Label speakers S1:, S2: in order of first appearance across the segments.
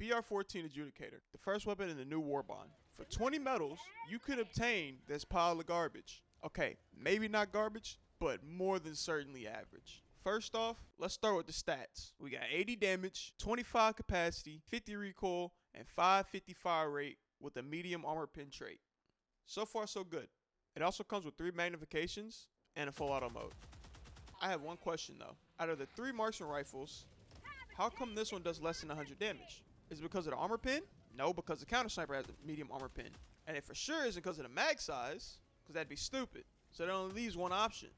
S1: BR-14 Adjudicator, the first weapon in the new war bond. For 20 medals, you could obtain this pile of garbage. Okay, maybe not garbage, but more than certainly average. First off, let's start with the stats. We got 80 damage, 25 capacity, 50 recoil, and 550 fire rate with a medium armor pin trait. So far, so good. It also comes with 3 magnifications and a full auto mode. I have one question though. Out of the 3 marksman rifles, how come this one does less than 100 damage? Is it because of the armor pin? No, because the counter sniper has a medium armor pin. And it for sure isn't because of the mag size, because that'd be stupid. So it only leaves one option.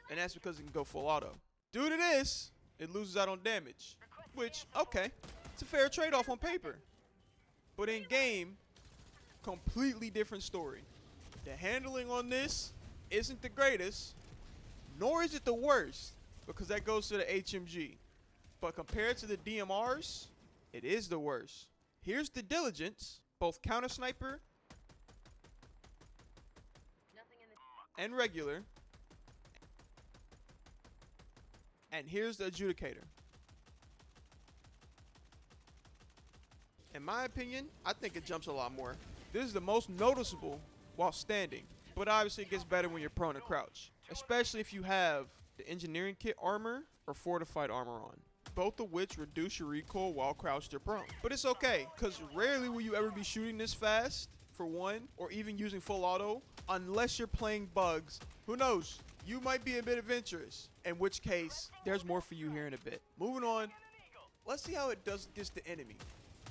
S1: And that's because it can go full auto. Due to this, it loses out on damage. Which, okay, it's a fair trade-off on paper. But in game, completely different story. The handling on this isn't the greatest, nor is it the worst, because that goes to the HMG. But compared to the DMRs, it is the worst. Here's the diligence, both counter sniper and regular. And here's the adjudicator. In my opinion, I think it jumps a lot more. This is the most noticeable while standing, but obviously it gets better when you're prone to crouch, especially if you have the engineering kit armor or fortified armor on, both of which reduce your recoil while crouched or prone. But it's okay, because rarely will you ever be shooting this fast, for one, or even using full auto, unless you're playing bugs. Who knows? You might be a bit adventurous, in which case, there's more for you here in a bit. Moving on, let's see how it does against the enemy.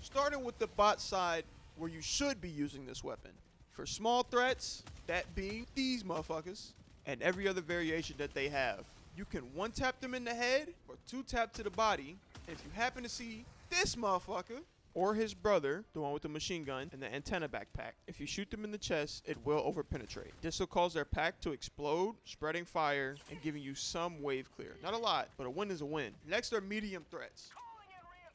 S1: Starting with the bot side, where you should be using this weapon. For small threats, that being these motherfuckers, and every other variation that they have. You can 1-tap them in the head, or 2-tap to the body, and if you happen to see this motherfucker, or his brother, the one with the machine gun and the antenna backpack, if you shoot them in the chest, it will overpenetrate. This will cause their pack to explode, spreading fire and giving you some wave clear. Not a lot, but a win is a win. Next are medium threats.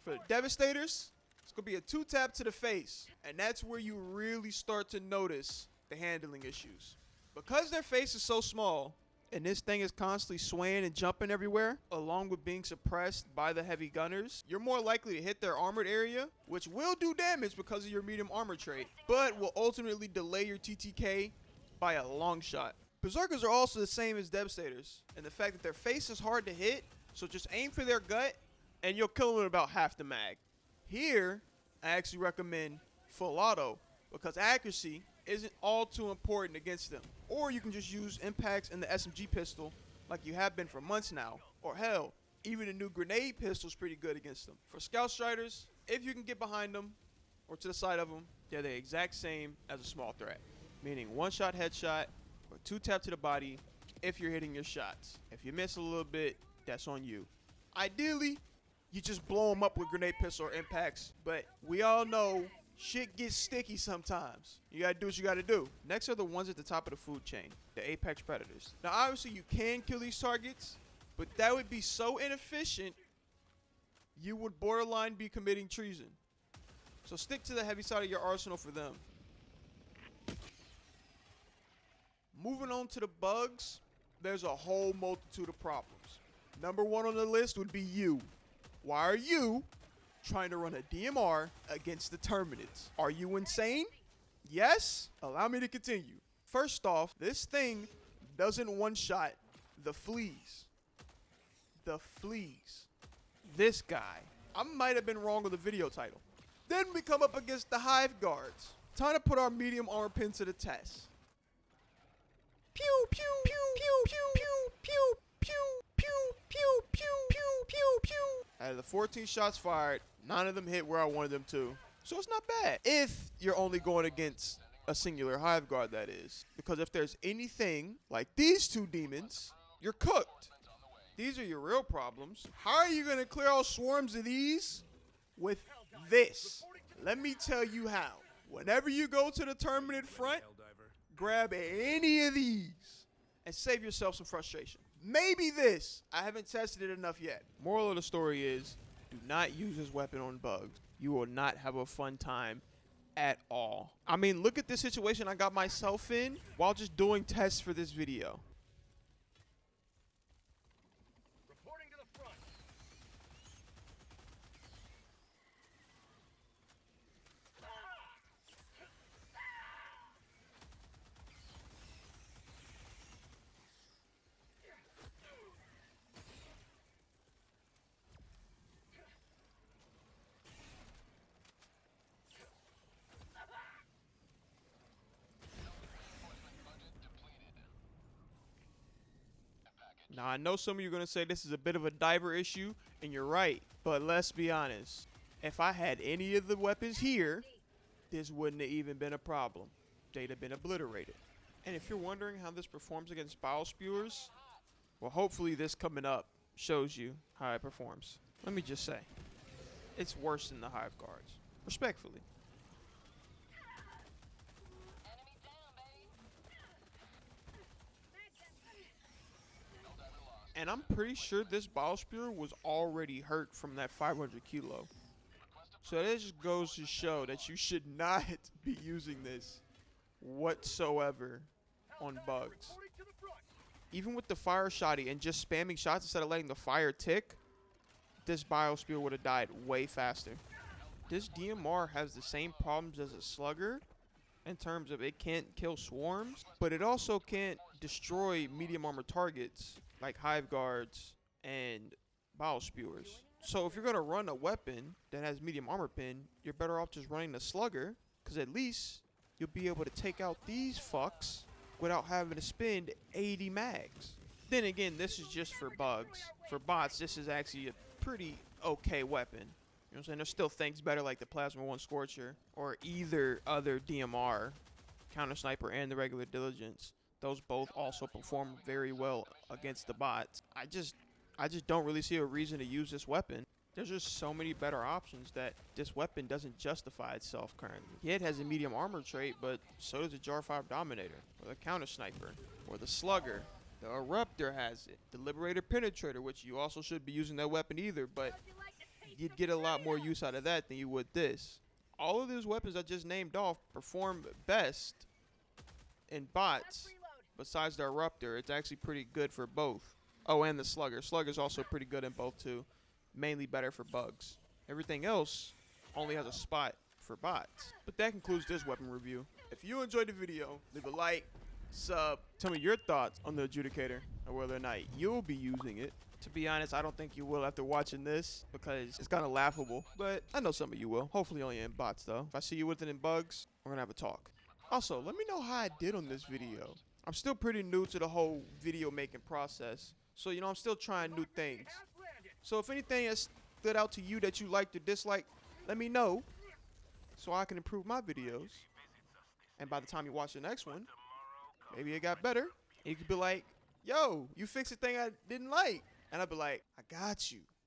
S1: For the Devastators, it's going to be a 2-tap to the face, and that's where you really start to notice the handling issues. Because their face is so small, and this thing is constantly swaying and jumping everywhere, along with being suppressed by the heavy gunners, you're more likely to hit their armored area, which will do damage because of your medium armor trait, but will ultimately delay your TTK by a long shot. Berserkers are also the same as Devastators, and the fact that their face is hard to hit, so just aim for their gut, and you'll kill them in about half the mag. Here, I actually recommend full auto, because accuracy isn't all too important against them. Or you can just use impacts in the SMG pistol like you have been for months now. Or hell, even a new grenade pistol is pretty good against them. For Scout Striders, if you can get behind them or to the side of them, they're the exact same as a small threat. Meaning 1-shot headshot or 2-tap to the body if you're hitting your shots. If you miss a little bit, that's on you. Ideally, you just blow them up with grenade pistol or impacts, but we all know shit gets sticky sometimes. You gotta do what you gotta do. Next are the ones at the top of the food chain, the apex predators. Now obviously you can kill these targets, but that would be so inefficient, you would borderline be committing treason. So stick to the heavy side of your arsenal for them. Moving on to the bugs, there's a whole multitude of problems. Number 1 on the list would be you. Why are you trying to run a DMR against the Terminids? Are you insane? Yes? Allow me to continue. First off, this thing doesn't one-shot the fleas. The fleas. This guy. I might have been wrong with the video title. Then we come up against the Hive Guards. Time to put our medium armor pin to the test. Pew, pew, pew, pew, pew, pew, pew, pew, pew, pew, pew, pew, pew, pew. Out of the 14 shots fired, 9 of them hit where I wanted them to. So it's not bad. If you're only going against a singular Hive Guard, that is. Because if there's anything like these 2 demons, you're cooked. These are your real problems. How are you going to clear out swarms of these? With this. Let me tell you how. Whenever you go to the Terminid front, grab any of these and save yourself some frustration. Maybe this. I haven't tested it enough yet. Moral of the story is, do not use this weapon on bugs. You will not have a fun time at all. I mean, look at the situation I got myself in while just doing tests for this video.
S2: Reporting to the front.
S1: Now, I know some of you are going to say this is a bit of a diver issue, and you're right. But let's be honest. If I had any of the weapons here, this wouldn't have even been a problem. They'd have been obliterated. And if you're wondering how this performs against bile spewers, well, hopefully this coming up shows you how it performs. Let me just say, it's worse than the hive guards. Respectfully. And I'm pretty sure this bile spewer was already hurt from that 500 kilo. So that just goes to show that you should not be using this whatsoever on bugs. Even with the fire shotty and just spamming shots instead of letting the fire tick, this bile spewer would have died way faster. This DMR has the same problems as a slugger in terms of it can't kill swarms, but it also can't destroy medium armor targets like hive guards and bile spewers. So if you're going to run a weapon that has medium armor pin, you're better off just running the slugger, because at least you'll be able to take out these fucks without having to spend 80 mags. Then again, this is just for bugs. For bots, this is actually a pretty okay weapon. You know what I'm saying? There's still things better like the Plasma 1 Scorcher or either other DMR, Counter Sniper and the regular Diligence. Those both also perform very well against the bots. I just don't really see a reason to use this weapon. There's just so many better options that this weapon doesn't justify itself currently. Yeah, it has a medium armor trait, but so does the Jar 5 Dominator, or the Counter Sniper, or the Slugger. The Eruptor has it. The Liberator Penetrator, which you also should be using that weapon either, but you'd get a lot more use out of that than you would this. All of those weapons I just named off perform best in bots. Besides the Eruptor, it's actually pretty good for both. Oh, and the Slugger. Slugger's also pretty good in both too. Mainly better for bugs. Everything else only has a spot for bots. But that concludes this weapon review. If you enjoyed the video, leave a like, sub. Tell me your thoughts on the Adjudicator and whether or not you'll be using it. To be honest, I don't think you will after watching this because it's kind of laughable. But I know some of you will. Hopefully only in bots though. If I see you with it in bugs, we're going to have a talk. Also, let me know how I did on this video. I'm still pretty new to the whole video making process. So, you know, I'm still trying new things. So if anything has stood out to you that you liked or disliked, let me know so I can improve my videos. And by the time you watch the next one, maybe it got better. You could be like, yo, you fixed a thing I didn't like. And I'd be like, I got you.